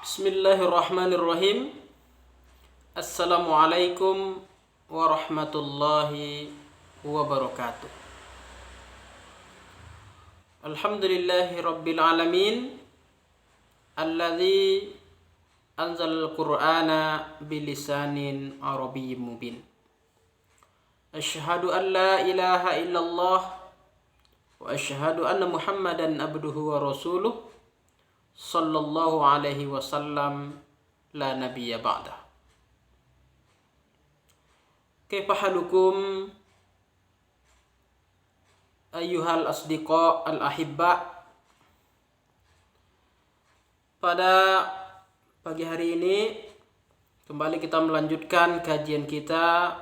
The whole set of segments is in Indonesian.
Bismillahirrahmanirrahim. Assalamualaikum warahmatullahi wabarakatuh. Alhamdulillahi rabbil alamin, alladzi anzalal qur'ana bilisanin arabiyyin mubin. Asyhadu an la ilaha illallah wa asyhadu anna muhammadan abduhu wa rasuluh sallallahu alaihi wasallam la nabiyya ba'dah. Kaifa halukum ayyuhal asdiqa al ahibba. Pada pagi hari ini kembali kita melanjutkan kajian kita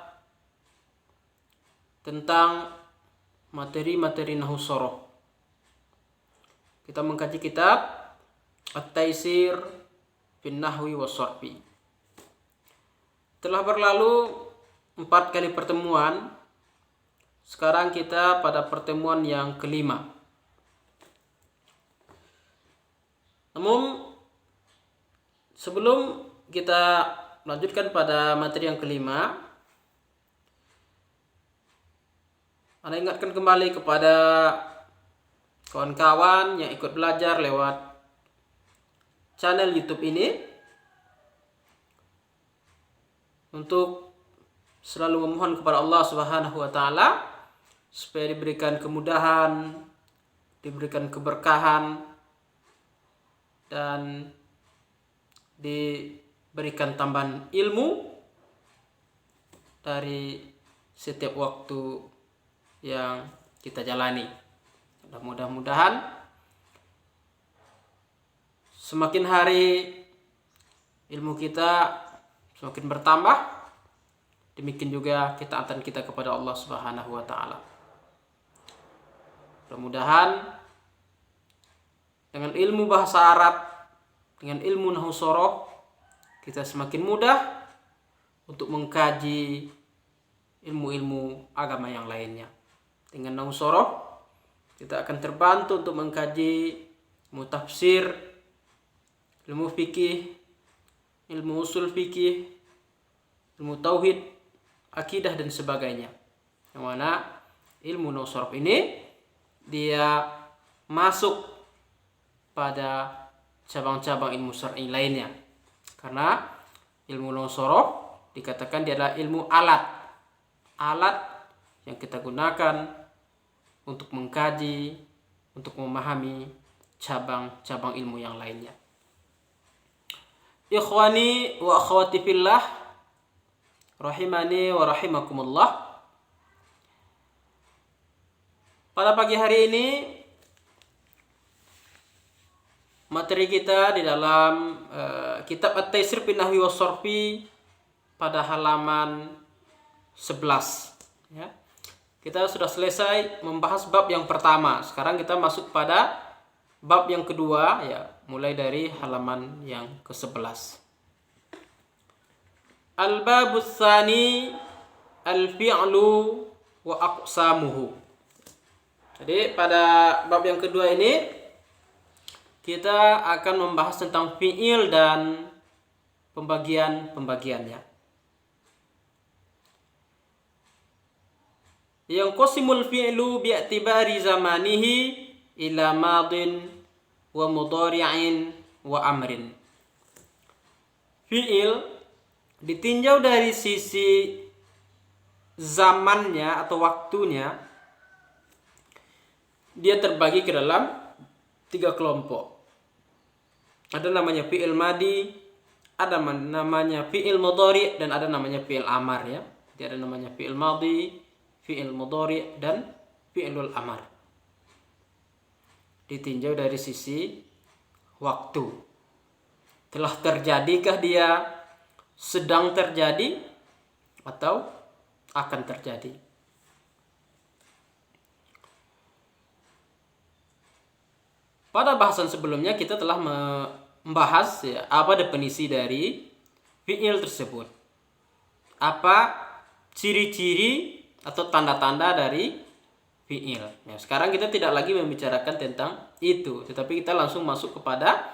tentang materi-materi nahwu shoroh. Kita mengkaji kitab At-Taisir fin Nahwi wa Sharfi. Telah berlalu 4 kali pertemuan. Sekarang kita pada pertemuan yang kelima. Namun sebelum kita lanjutkan pada materi yang kelima, Anda ingatkan kembali kepada kawan-kawan yang ikut belajar lewat channel YouTube ini untuk selalu memohon kepada Allah Subhanahu wa taala supaya diberikan kemudahan, diberikan keberkahan, dan diberikan tambahan ilmu dari setiap waktu yang kita jalani. Mudah-mudahan semakin hari ilmu kita semakin bertambah, demikian juga ketaatan kita kepada Allah Subhanahu wa taala. Mudah-mudahan dengan ilmu bahasa Arab, dengan ilmu nahwu shoroh, kita semakin mudah untuk mengkaji ilmu-ilmu agama yang lainnya. Dengan nahwu shoroh kita akan terbantu untuk mengkaji ilmu tafsir, ilmu fikih, ilmu usul fikih, ilmu tauhid, akidah dan sebagainya. Yang mana ilmu nahwu shoroh ini dia masuk pada cabang-cabang ilmu syar'i lainnya. Karena ilmu nahwu shoroh dikatakan dia adalah ilmu alat. Alat yang kita gunakan untuk mengkaji, untuk memahami cabang-cabang ilmu yang lainnya. Ikhwani wa akhwati fillah, rahimani wa rahimakumullah. Pada pagi hari ini materi kita di dalam kitab At-Taisir fin Nahwi wa Sharfi pada halaman 11 ya. Kita sudah selesai membahas bab yang pertama. Sekarang kita masuk pada bab yang kedua ya, mulai dari halaman yang ke-11. Al-babus tsani al-fi'lu wa aqsamuhu. Jadi pada bab yang kedua ini kita akan membahas tentang fi'il dan pembagian-pembagiannya. Yang qasimul fi'lu bi'tibari zamanihi ila madin wa mudhari'in wa amrin. Fi'il ditinjau dari sisi zamannya atau waktunya, dia terbagi ke dalam 3 kelompok. Ada namanya fi'il madi, ada namanya fi'il mudhari, dan ada namanya fi'il amar ya. Jadi ada namanya fi'il madi, fi'il mudhari, dan fi'ilul amar. Ditinjau dari sisi waktu. Telah terjadikah dia, sedang terjadi, atau akan terjadi. Pada bahasan sebelumnya kita telah membahas ya, apa definisi dari fi'il tersebut. Apa ciri-ciri atau tanda-tanda dari fi'il. Ya, sekarang kita tidak lagi membicarakan tentang itu, tetapi kita langsung masuk kepada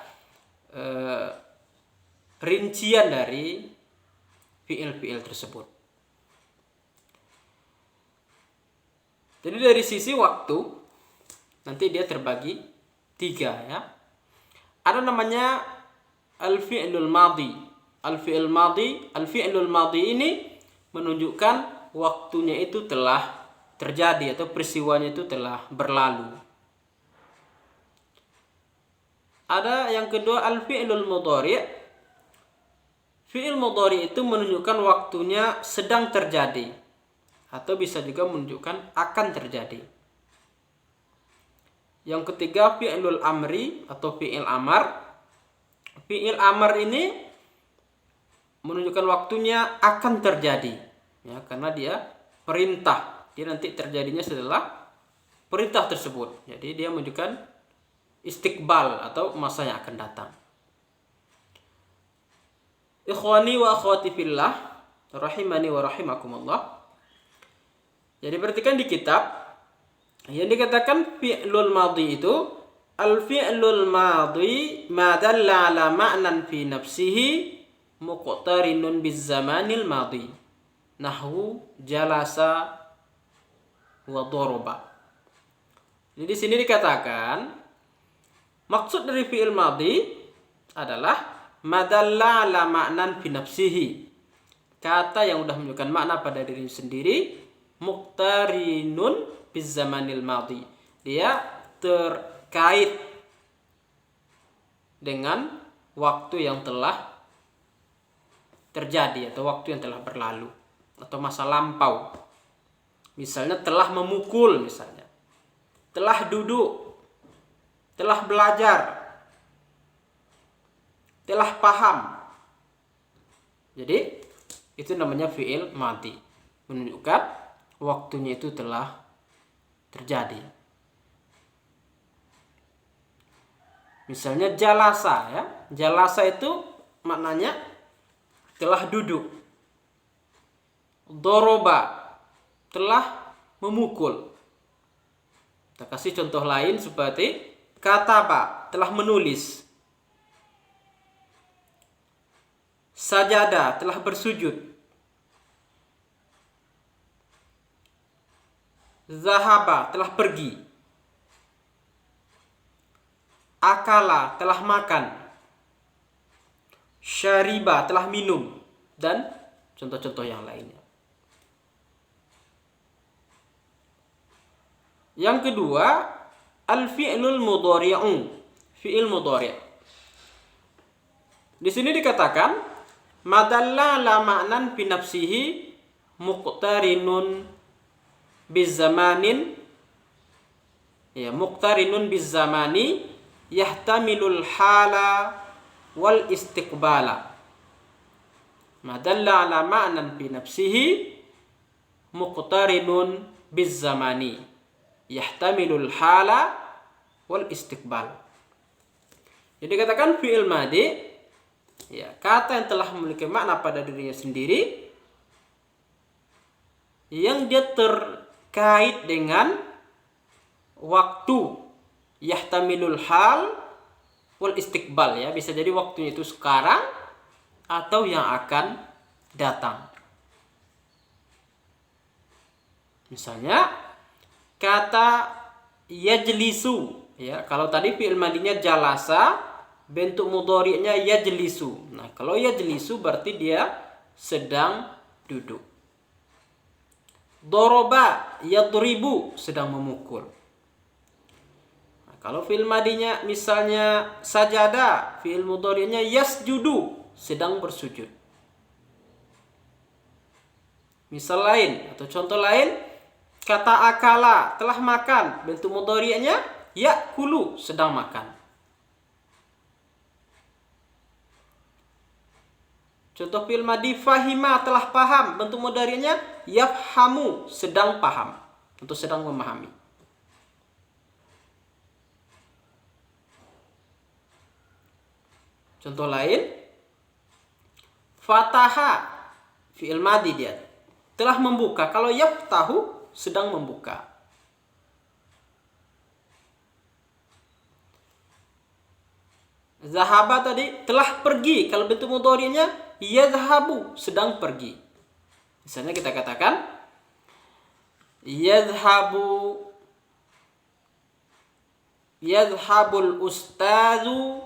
rincian dari fiil-fiil tersebut. Jadi dari sisi waktu nanti dia terbagi 3 ya. Ada namanya al-fi'lul madhi. Al-fi'lul madhi ini menunjukkan waktunya itu telah terjadi atau peristiwanya itu telah berlalu. Ada yang kedua al-fi'lul mudhari'. Fi'il mudhari' itu menunjukkan waktunya sedang terjadi atau bisa juga menunjukkan akan terjadi. Yang ketiga fi'lul amri atau fi'il amar. Fi'il amar ini menunjukkan waktunya akan terjadi ya, karena dia perintah. Dia nanti terjadinya setelah perintah tersebut. Jadi dia menunjukkan istiqbal atau masa yang akan datang. Ikhwani wa akhwati fillah, rahimani wa rahimakumullah. Jadi perhatikan di kitab yang dikatakan fi'lul madhi itu al-fi'lul madhi ma dalla ala ma'nan fi nafsihi muqtarinun biz zamanil madhi. Nahwu jalasa wa daraba. Jadi di sini dikatakan maksud dari fi'il madhi adalah madalla ala ma'nan fi nafsihi. Kata yang sudah menunjukkan makna pada diri sendiri, muqtarinun biz zamanil madhi. Dia terkait dengan waktu yang telah terjadi atau waktu yang telah berlalu atau masa lampau. Misalnya telah memukul, misalnya telah duduk, telah belajar, telah paham. Jadi itu namanya fi'il madhi, menunjukkan waktunya itu telah terjadi. Misalnya jalasa ya. Jalasa itu maknanya telah duduk. Doroba telah memukul. Kita kasih contoh lain seperti kataba telah menulis. Sajada telah bersujud. Zahaba telah pergi. Akala telah makan. Syariba telah minum. Dan contoh-contoh yang lainnya. Yang kedua, al-fi'lul mudhari'u. Fi'il mudhari'. Di sini dikatakan madalla la ma'nan fi nafsihi muqtarinun bizamanin ya, muqtarinun bizamani yahtamilul hala wal istiqbala. Madalla ala ma'nan fi nafsihi muqtarinun bizamani yahtamilul hala wal istiqbal. Jadi katakan fi'il madhi ya, kata yang telah memiliki makna pada dirinya sendiri yang dia terkait dengan waktu, yahtamilul hal wal istiqbal ya, bisa jadi waktunya itu sekarang atau yang akan datang. Misalnya kata yajlisu ya, kalau tadi fi'il madhinya jalasa, bentuk mudhari'nya yajlisu. Nah, kalau yajlisu berarti dia sedang duduk. Doroba yadribu sedang memukul. Nah, kalau fi'il madhinya misalnya sajada, fi'il mudhari'nya yasjudu sedang bersujud. Misal lain atau contoh lain, kata akala telah makan, bentuk mudhari'nya yakulu sedang makan. Contoh fi'il madhi fahima telah paham, bentuk mudhari'nya yafhamu sedang paham, untuk sedang memahami. Contoh lain, fataha fi'il madhi dia telah membuka, kalau yaftahu sedang membuka. Zahaba tadi telah pergi. Kalau bentuk mudhari'nya yadhhabu, sedang pergi. Misalnya kita katakan yadhhabul ustadzu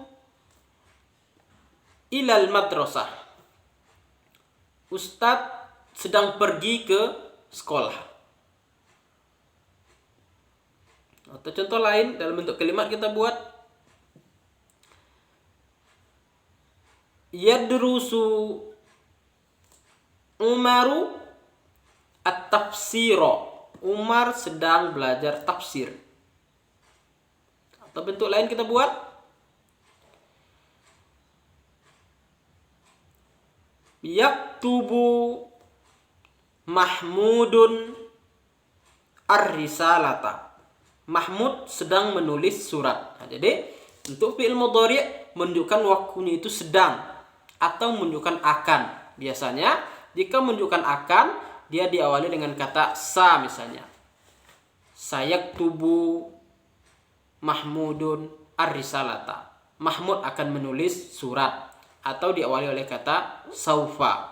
ilal madrasah. Ustadz sedang pergi ke sekolah. Atau contoh lain dalam bentuk kalimat kita buat yadrusu Umaru at-tafsira. Umar sedang belajar tafsir. Atau bentuk lain kita buat yaktubu Mahmudun ar-risalata. Mahmud sedang menulis surat. Nah, jadi untuk fi'il mudhari' menunjukkan waktunya itu sedang atau menunjukkan akan. Biasanya jika menunjukkan akan, dia diawali dengan kata sa misalnya. Sayaktubu Mahmudun ar-risalata. Mahmud akan menulis surat, atau diawali oleh kata saufa.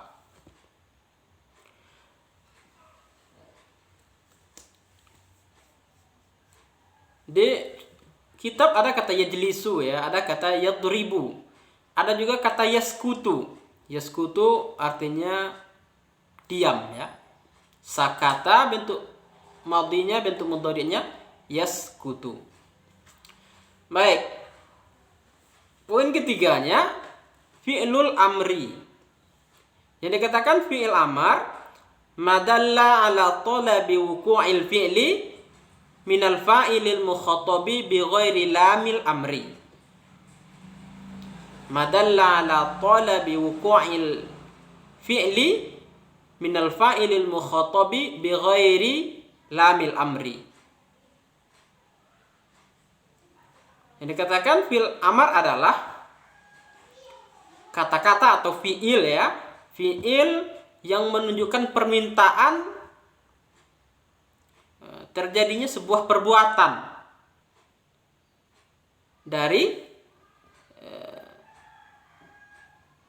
Di kitab ada kata yajlisu ya, ada kata yadribu. Ada juga kata yaskutu. Yaskutu artinya diam ya. Sakata bentuk madhinya, bentuk mudhari'nya yaskutu. Baik. Poin ketiganya fi'lul amri. Yang dikatakan fi'il amar madalla ala talabi wuqu'il fi'li minal fa'ilil mukhatabi bi ghairi lamil amri. Madalla ala talabi wuqu'il fi'li minal fa'ilil mukhatabi bi ghairi lamil amri. Yang dikatakan fi'il amar adalah kata-kata atau fi'il ya, fi'il yang menunjukkan permintaan terjadinya sebuah perbuatan dari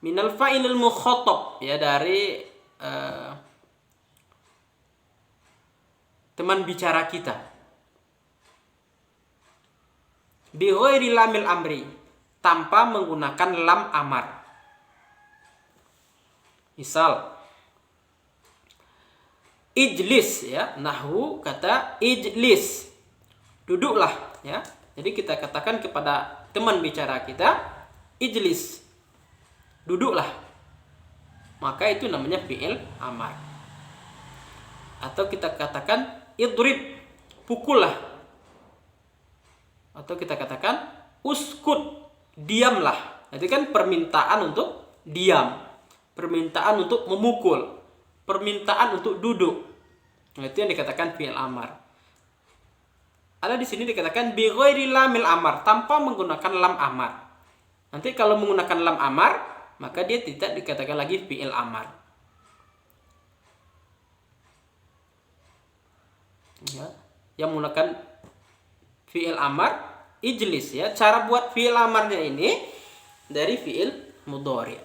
minal fa'ilil mukhatab ya, dari teman bicara kita, bi ghairi lamil amri, tanpa menggunakan lam amar. Misal ijlis ya, nahwu kata ijlis, duduklah ya. Jadi kita katakan kepada teman bicara kita, ijlis, duduklah. Maka itu namanya fi'il amar. Atau kita katakan idrib, pukullah. Atau kita katakan uskut, diamlah. Itu kan permintaan untuk diam, permintaan untuk memukul, permintaan untuk duduk. Nah, itu yang dikatakan fi'il amar. Ada di sini dikatakan bi ghairi lamil amar, tanpa menggunakan lam amar. Nanti kalau menggunakan lam amar, maka dia tidak dikatakan lagi fi'il amar. Ya, yang menggunakan fi'il amar ijlis ya. Cara buat fi'il amarnya ini dari fi'il mudhari'.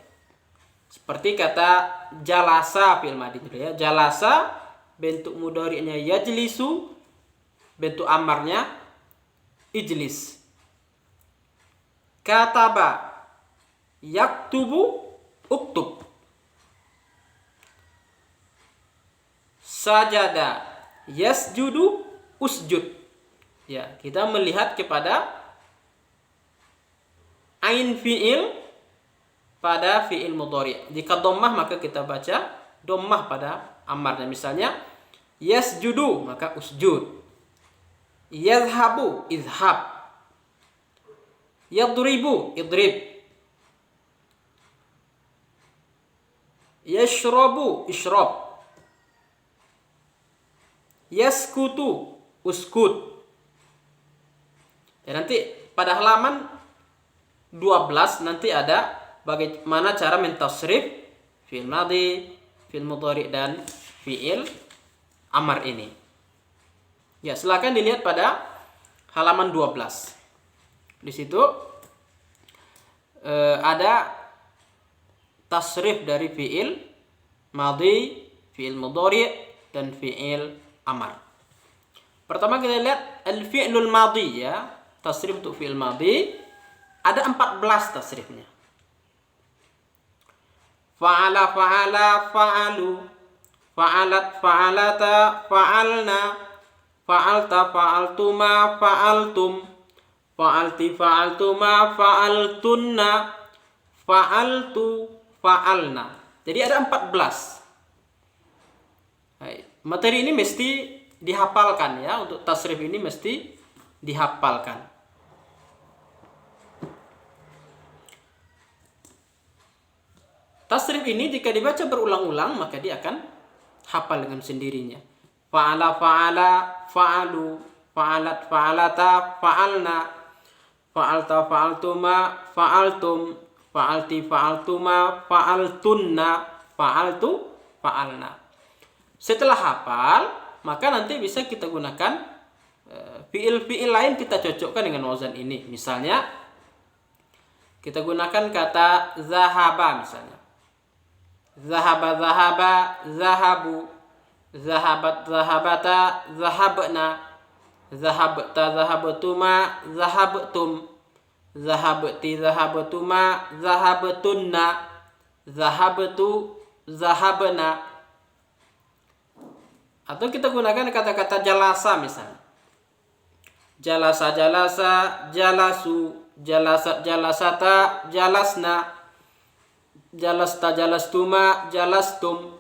Seperti kata jalasa fi'il madhi dulu ya. Jalasa bentuk mudhari'nya yajlisu, bentuk amarnya ijlis. Kataba yaktubu uktub. Sajada yasjudu usjud. Ya, kita melihat kepada ain fi'il pada fi'il mudhari'. Jika dhammah maka kita baca dhammah pada amarnya. Misalnya yasjudu maka usjud. Yadhhabu idhhab. Yadribu idrib. Yashrabu ishrab. Yaskutu uskut. Ya, nanti pada halaman 12 nanti ada bagaimana cara mentasrif fi'il madhi, fi'il mudhari' dan fi'il amar ini. Ya, silakan dilihat pada halaman 12. Di situ ada tasrif dari fi'il madhi, fi'il mudhari' dan fi'il amar. Pertama kita lihat al-fi'lul madhi ya. Tasrif untuk fi'il madhi ada 14 tasrifnya. Fa'ala, fa'ala, fa'alu, fa'alat, fa'alata, fa'alna, fa'alta, fa'altuma, fa'altum, fa'alti, fa'altuma, fa'altunna, fa'altu, fa'alna. Jadi ada 14. Materi ini mesti dihafalkan ya. Untuk tasrif ini mesti dihafalkan. Tasrif ini jika dibaca berulang-ulang maka dia akan hafal dengan sendirinya. Fa'ala, fa'ala, fa'alu, fa'alat, fa'alata, fa'alna, fa'alta, fa'altuma, fa'altum, fa'alti, fa'altuma, fa'altunna, fa'altu, fa'alna. Setelah hafal, maka nanti bisa kita gunakan fi'il-fi'il lain, kita cocokkan dengan wazan ini. Misalnya kita gunakan kata zahaba misalnya. Zahaba, zahaba, zahabu, zahabat, zahabata, zahabna, zahabta, zahabtuma, zahabtum, zahabti, zahabtuma, zahabtunna, zahabtu, zahabna. Atau kita gunakan kata-kata jalasa misalnya. Jalasa, jalasa, jalasu, jalasat, jalasata, jalasna, jalasta, jalastuma, jalastum,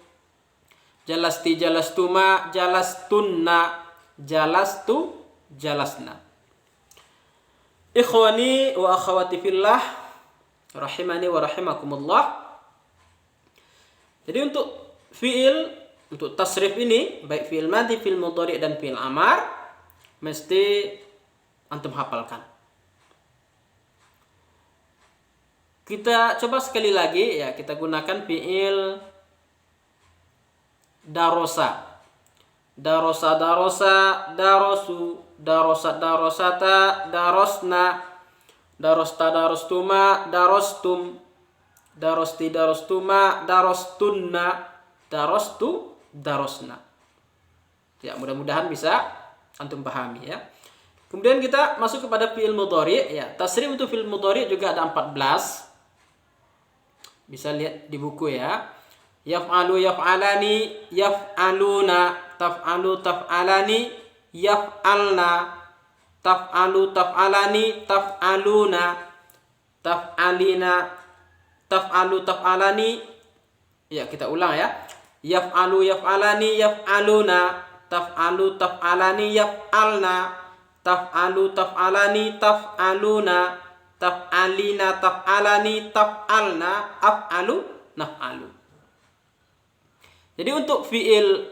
jalasti, jalastuma, jalastunna, jalastu, jalasna. Ikhwani wa akhwati fillah, rahimani wa rahimakumullah. Jadi untuk fi'il, untuk tasrif ini, baik fi'il madhi, fi'il mudhari' dan fi'il amar, mesti antum hafalkan. Kita coba sekali lagi ya, kita gunakan fi'il darosa. Darosa, darosa, darosu, darosat, darosata, darosna, darosta, darostuma, darostum, darosti, darostuma, darostunna, darostu, darosna. Ya, mudah-mudahan bisa antum pahami ya. Kemudian kita masuk kepada fi'il mudhari' ya. Tasrif untuk fi'il mudhari' juga ada 14. Bisa lihat di buku ya. Yaf'alu, yaf'alani, yaf'aluna, taf'alu, taf'alani, yaf'alna, taf'alu, taf'alani, taf'aluna, taf'alina, taf'alu, taf'alani. Ya, kita ulang ya. Yaf'alu, yaf'alani, yaf'aluna, taf'alu, taf'alani, yaf'alna, taf'alu, taf'alani, taf'aluna, taf'alina, taf'alani, taf'alna, af'alu, naf'alu. Jadi untuk fi'il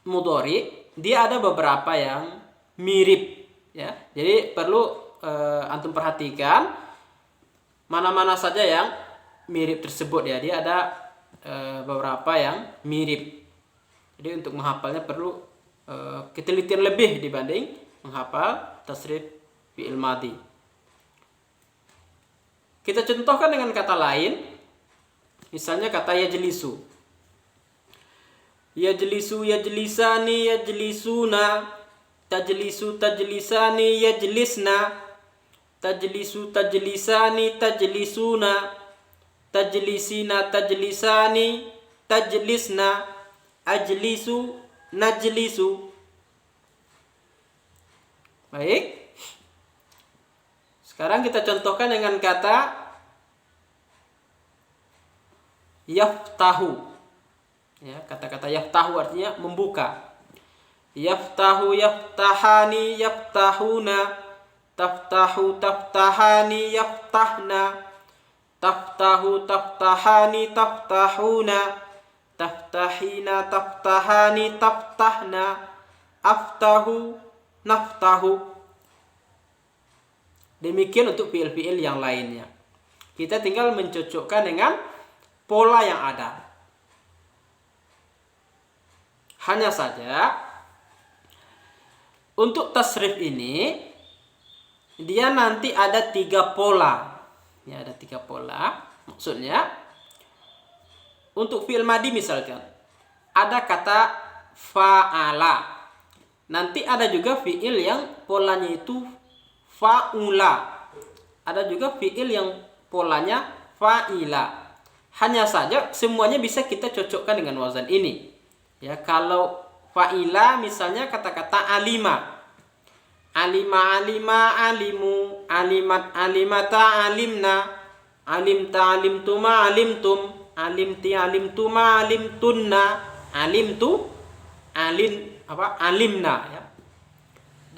mudhari dia ada beberapa yang mirip ya. Jadi perlu antum perhatikan mana-mana saja yang mirip tersebut ya. Dia ada beberapa yang mirip. Jadi untuk menghafalnya perlu ketelitian lebih dibanding menghafal tasrif fi'il madhi. Kita contohkan dengan kata lain. Misalnya kata yajlisu. Yajlisu, yajlisani, yajlisuna, tajlisu, tajlisani, yajlisna, tajlisu, tajlisani, tajlisuna, tajlisina, tajlisani, tajlisna, ajlisu, najlisu. Baik. Sekarang kita contohkan dengan kata yaftahu. Ya, kata-kata yaftahu artinya membuka. Yaftahu, yaftahani, yaftahuna, taftahu, taftahani, yaftahna, taftahu, taftahani, taftahuna, taftahina, taftahani, taftahna, aftahu, naftahu. Demikian untuk fi'il-fi'il yang lainnya. Kita tinggal mencocokkan dengan pola yang ada. Hanya saja untuk tasrif ini dia nanti ada 3 pola Ya, ada 3 pola. Maksudnya untuk fi'il madi misalkan ada kata fa'ala. Nanti ada juga fi'il yang polanya itu fa'ula. Ada juga fi'il yang polanya fa'ila. Hanya saja semuanya bisa kita cocokkan dengan wazan ini. Ya, kalau fa'ila misalnya kata-kata alima. Alima alima alimu, alimat alimata alimna, alimta alimtuma alimtum, alimti alimtuma alimtunna, alimtu alimna, ya.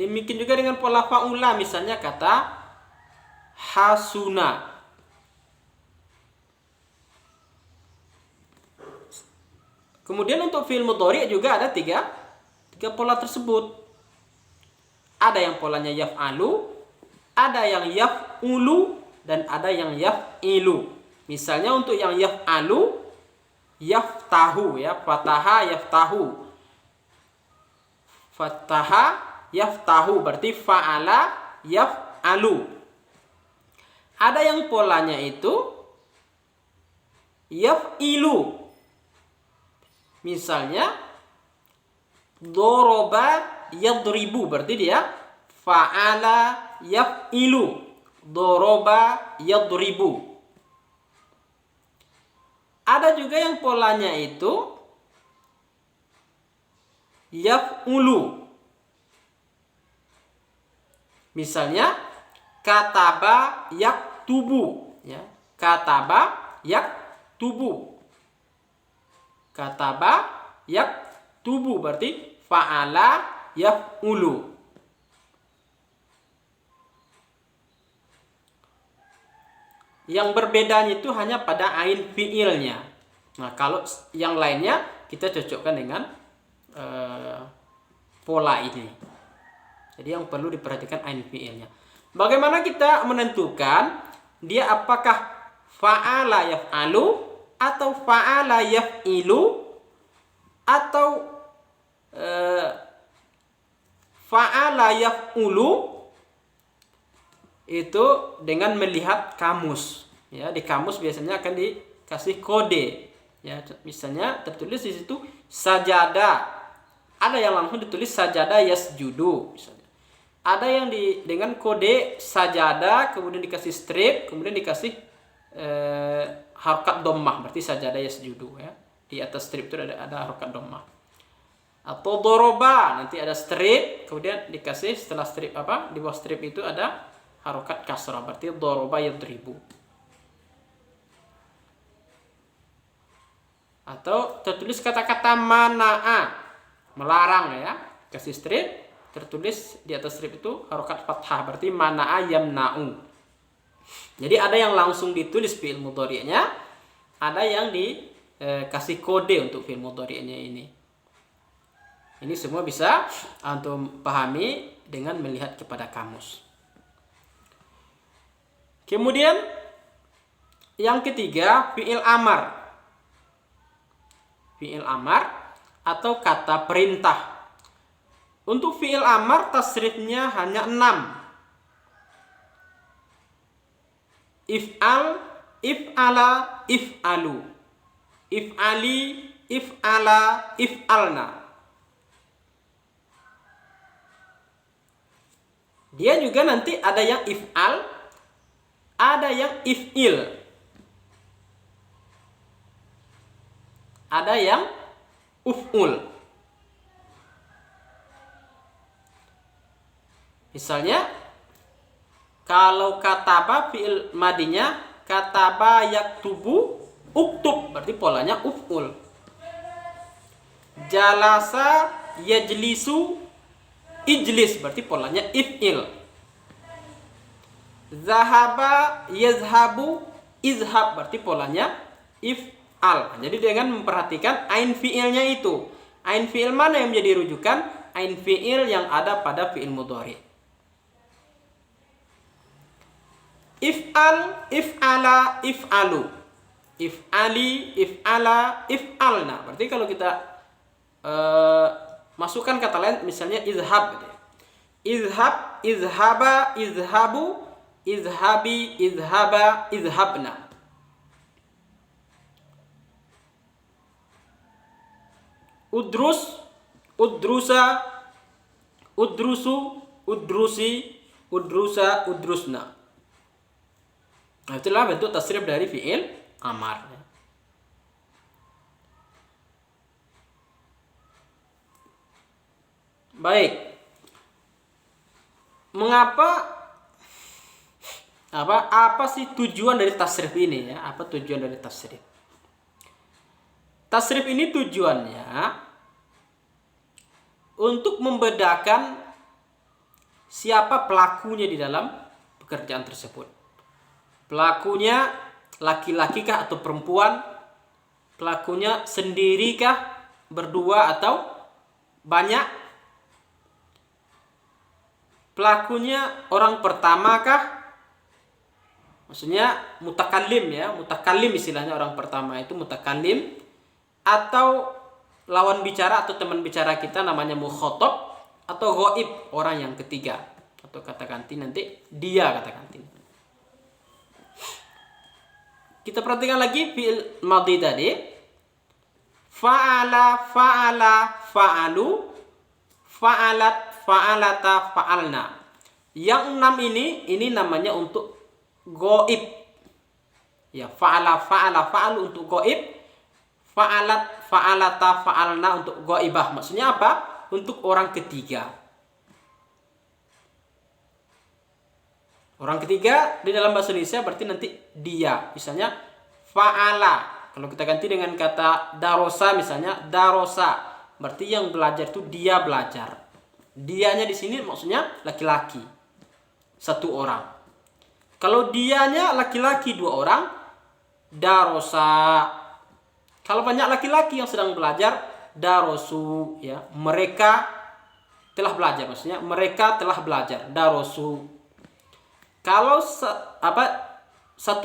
Demikian juga dengan pola fa'ula, misalnya kata hasuna. Kemudian untuk fi'il mudhari' juga ada tiga pola tersebut. Ada yang polanya yaf'alu, ada yang yaf'ulu, dan ada yang yaf'ilu. Misalnya untuk yang yaf'alu, yaftahu, ya, fataha yaftahu. Fataha yaftahu berarti fa'ala yaf'alu. Ada yang polanya itu yaf'ilu. Misalnya doroba yadribu berarti dia fa'ala yaf'ilu. Doroba yadribu. Ada juga yang polanya itu yaf'ulu. Misalnya kataba yaktubu, ya. Kataba yaktubu. Kataba yaktubu berarti fa'ala yaf'ulu. Yang berbedanya itu hanya pada ain fi'ilnya. Nah, kalau yang lainnya kita cocokkan dengan pola ini. Jadi yang perlu diperhatikan ain fi'ilnya. Bagaimana kita menentukan dia apakah fa'ala yaf'alu atau fa'ala yaf'ilu atau fa'ala yaf'ulu? Itu dengan melihat kamus. Ya, di kamus biasanya akan dikasih kode. Ya, misalnya tertulis di situ sajada. Ada yang langsung ditulis sajada yasjudu misalnya. Ada yang dengan kode sajada kemudian dikasih strip, kemudian dikasih harokat dhammah, berarti sajada yasjudu, ya. Di atas strip itu ada harokat dhammah. Atau doroba, nanti ada strip, kemudian dikasih setelah strip di bawah strip itu ada harokat kasrah, berarti doroba yadribu. Atau tertulis kata-kata mana'a, melarang, ya, kasih strip, tertulis di atas strip itu harokat fathah, berarti mana'a yamna'u. Jadi ada yang langsung ditulis fi'il mudhari'nya, ada yang dikasih kode untuk fi'il mudhari'nya ini. Ini semua bisa antum pahami dengan melihat kepada kamus. Kemudian yang ketiga fi'il amar. Fi'il amar atau kata perintah. Untuk fi'il amar tasrifnya hanya 6. If'al, if'ala, if'alu. If'ali, if'ala, if'alna. Dia juga nanti ada yang if'al, ada yang if'il, ada yang uf'ul. Misalnya kalau kataba fi'il madinya kataba yaktubu uktub, berarti polanya uf'ul. Jalasa yajlisu ijlis, berarti polanya if'il. Zahaba yazhabu izhab, berarti polanya if'al. Jadi dengan memperhatikan ain fi'ilnya itu. Ain fi'il mana yang menjadi rujukan? Ain fi'il yang ada pada fi'il mudhari'. If'al, if'ala, if'alu. If'ali, if'ala, if'alna. Berarti kalau kita masukkan kata lain, misalnya izhab gitu ya. Izhab, izhaba, izhabu, Izhabi, izhaba, izhabna. Udrus, udrusa, udrusu, udrusi, udrusa, udrusna. Nah, itulah bentuk tasrif dari fi'il amar. Baik. Mengapa apa sih tujuan dari tasrif ini ya? Apa tujuan dari tasrif? Tasrif ini tujuannya untuk membedakan siapa pelakunya di dalam pekerjaan tersebut. Pelakunya laki-laki kah atau perempuan? Pelakunya sendiri kah, berdua atau banyak? Pelakunya orang pertama kah? Maksudnya mutakallim ya, mutakallim istilahnya orang pertama itu mutakallim, atau lawan bicara atau teman bicara kita namanya mukhatab, atau ghaib orang yang ketiga, atau kata ganti nanti dia kata ganti. Kita perhatikan lagi fi'il madhi tadi. Fa'ala, fa'ala, fa'alu, fa'alat, fa'alata, fa'alna. Yang 6 ini namanya untuk ghaib. Ya, fa'ala, fa'ala, fa'alu untuk ghaib. Fa'alat, fa'alata, fa'alna untuk ghaibah. Maksudnya apa? Untuk orang ketiga. Orang ketiga di dalam bahasa Indonesia berarti nanti dia. Misalnya fa'ala. Kalau kita ganti dengan kata darosa misalnya darosa, berarti yang belajar itu dia belajar. Dianya di sini maksudnya laki-laki. 1 orang. Kalau dianya laki-laki 2 orang, darosa. Kalau banyak laki-laki yang sedang belajar, darosu ya. Mereka telah belajar, maksudnya mereka telah belajar, darosu. Kalau 1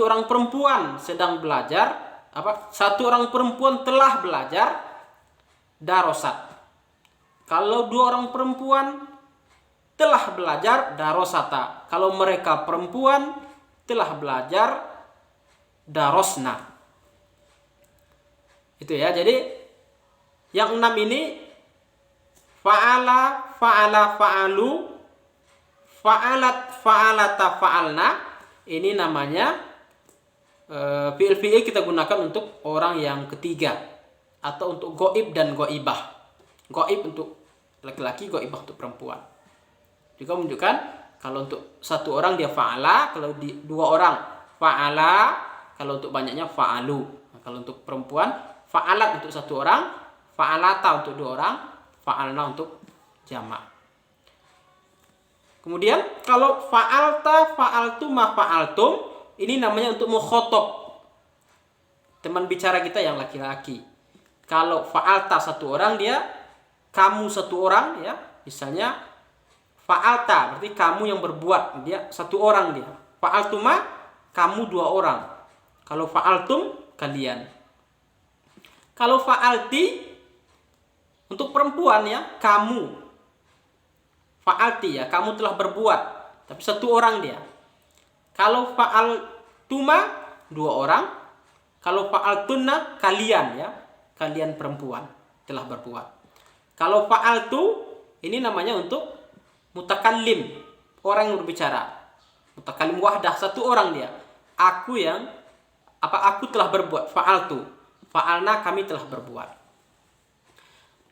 orang perempuan sedang belajar, 1 orang perempuan telah belajar, darosat. Kalau 2 orang perempuan telah belajar, darosata. Kalau mereka perempuan telah belajar, darosna. Itu ya. Jadi yang 6 ini fa'ala, fa'ala, fa'alu, fa'alat, fa'alata, fa'alna. Ini namanya fi'il kita gunakan untuk orang yang ketiga, atau untuk ghaib dan ghaibah. Ghaib untuk laki-laki, ghaibah untuk perempuan. Juga menunjukkan kalau untuk 1 orang dia fa'ala, kalau 2 orang fa'ala, kalau untuk banyaknya fa'alu. Nah, kalau untuk perempuan fa'alat untuk 1 orang, fa'alata untuk 2 orang, fa'alna untuk jamak. Kemudian kalau fa'alta, fa'altuma, fa'altum, ini namanya untuk mukhatab, teman bicara kita yang laki-laki. Kalau fa'alta 1 orang dia, kamu 1 orang ya. Misalnya fa'alta berarti kamu yang berbuat, dia 1 orang dia. Fa'altuma kamu 2 orang. Kalau fa'altum kalian. Kalau fa'alti untuk perempuan ya, kamu. Fa'alti ya, kamu telah berbuat, tapi 1 orang dia. Kalau fa'altuma 2 orang. Kalau fa'altunna kalian ya, kalian perempuan telah berbuat. Kalau fa'altu ini namanya untuk mutakallim, orang yang berbicara. Mutakallim wahdah, 1 orang dia. Aku telah berbuat, fa'altu. Fa'alna kami telah berbuat.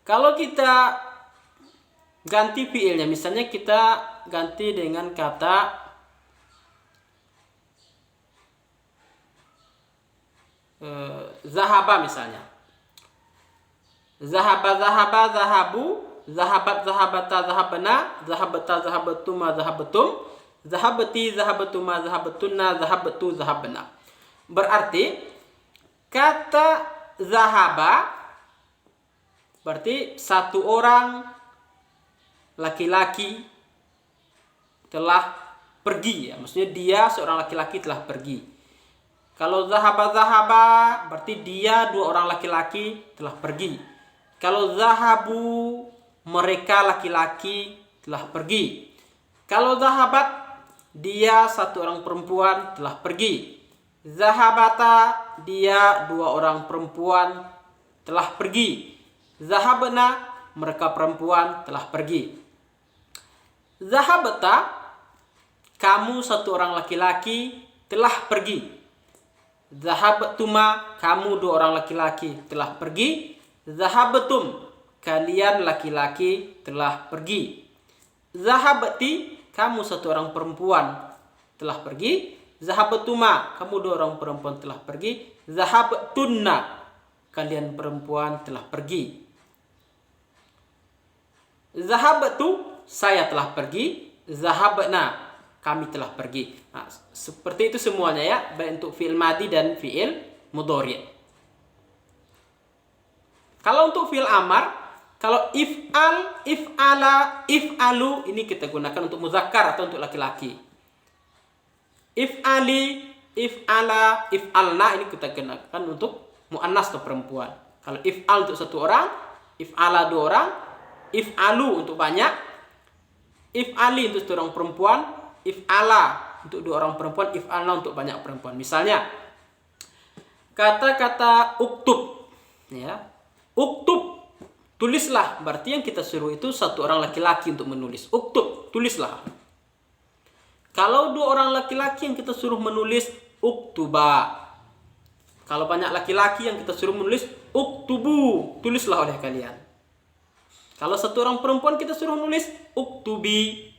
Kalau kita ganti fiilnya, misalnya kita ganti dengan kata zahaba misalnya. Zahaba, zahaba, zahabu, zahabat, zahabata, zahabana, zahabata, zahabatuma, zahabatum, zahabati, zahabatuma, zahabatunna, zahabatu, zahabana. Berarti kata zahaba berarti 1 orang laki-laki telah pergi ya, maksudnya dia seorang laki-laki telah pergi. Kalau zahaba berarti dia 2 orang laki-laki telah pergi. Kalau zahabu mereka laki-laki telah pergi. Kalau zahabat dia satu orang perempuan telah pergi. Zahabata, dia dua orang perempuan telah pergi. Zahabna, mereka perempuan telah pergi. Zahabata, kamu satu orang laki-laki telah pergi. Zahabtuma, kamu dua orang laki-laki telah pergi. Zahabtum, kalian laki-laki telah pergi. Zahabti, kamu satu orang perempuan telah pergi. Zahabtuma, kamu dua orang perempuan telah pergi. Zahabtunna, kalian perempuan telah pergi. Zahabtu, saya telah pergi. Zahabna, kami telah pergi. Nah, seperti itu semuanya ya, baik untuk fi'il madi dan fi'il mudhari'. Kalau untuk fi'il amar, kalau if'al, if'ala, if'alu, ini kita gunakan untuk muzakkar atau untuk laki-laki. If'ali, if'ala, if'alna, ini kita gunakan untuk mu'annas atau perempuan. Kalau if'al untuk satu orang, if'ala dua orang, if'alu untuk banyak, if'ali untuk satu orang perempuan, if'ala untuk dua orang perempuan, if'alna untuk banyak perempuan. Misalnya, kata-kata uktub, ya, uktub, tulislah, berarti yang kita suruh itu satu orang laki-laki untuk menulis. Uktub, tulislah. Kalau dua orang laki-laki yang kita suruh menulis, uktuba. Kalau banyak laki-laki yang kita suruh menulis, uktubu, tulislah oleh kalian. Kalau satu orang perempuan kita suruh menulis, uktubi.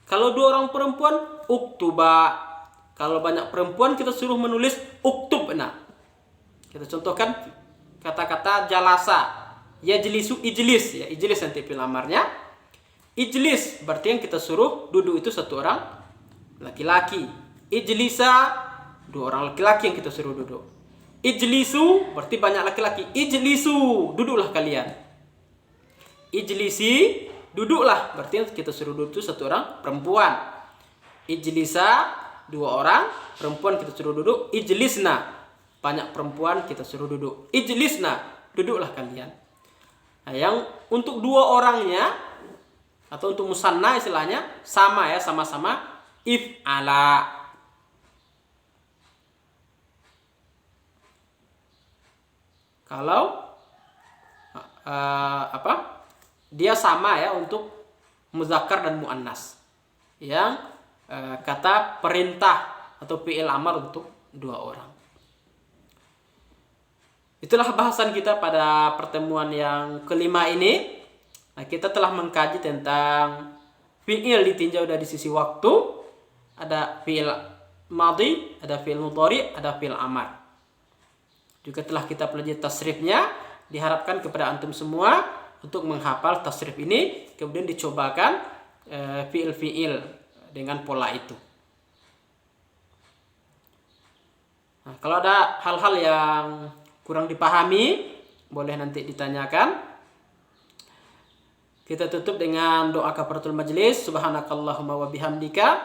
Kalau dua orang perempuan, uktuba. Kalau banyak perempuan kita suruh menulis, uktubna. Kita contohkan kata-kata jalasa, yajlisu, ijlis, ya, ijlis nanti fi'il amarnya. Ijlis berarti yang kita suruh duduk itu satu orang laki-laki. Ijlisa, dua orang laki-laki yang kita suruh duduk. Ijlisu berarti banyak laki-laki. Ijlisu, duduklah kalian. Ijlisi, duduklah, berarti yang kita suruh duduk itu satu orang perempuan. Ijlisa, dua orang perempuan kita suruh duduk. Ijlisna, banyak perempuan kita suruh duduk. Ijlisna, duduklah kalian. Nah, yang untuk dua orangnya atau untuk musanna istilahnya sama ya, sama-sama if'ala. Kalau dia sama ya untuk muzakkar dan muannas. Yang kata perintah atau fi'il amar untuk dua orang. Itulah bahasan kita pada pertemuan yang kelima ini. Nah, kita telah mengkaji tentang fi'il ditinjau dari sisi waktu. Ada fi'il madhi, ada fi'il mudhari, ada fi'il amar. Juga telah kita pelajari tasrifnya. Diharapkan kepada antum semua untuk menghafal tasrif ini, kemudian dicobakan fi'il-fi'il dengan pola itu. Nah, kalau ada hal-hal yang kurang dipahami, boleh nanti ditanyakan. Kita tutup dengan doa kafaratul majlis. Subhanakallahumma wa bihamdika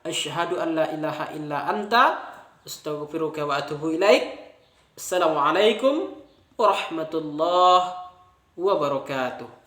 asyhadu an la ilaha illa anta astaghfiruka wa atubu ilaik. Assalamualaikum warahmatullahi wabarakatuh.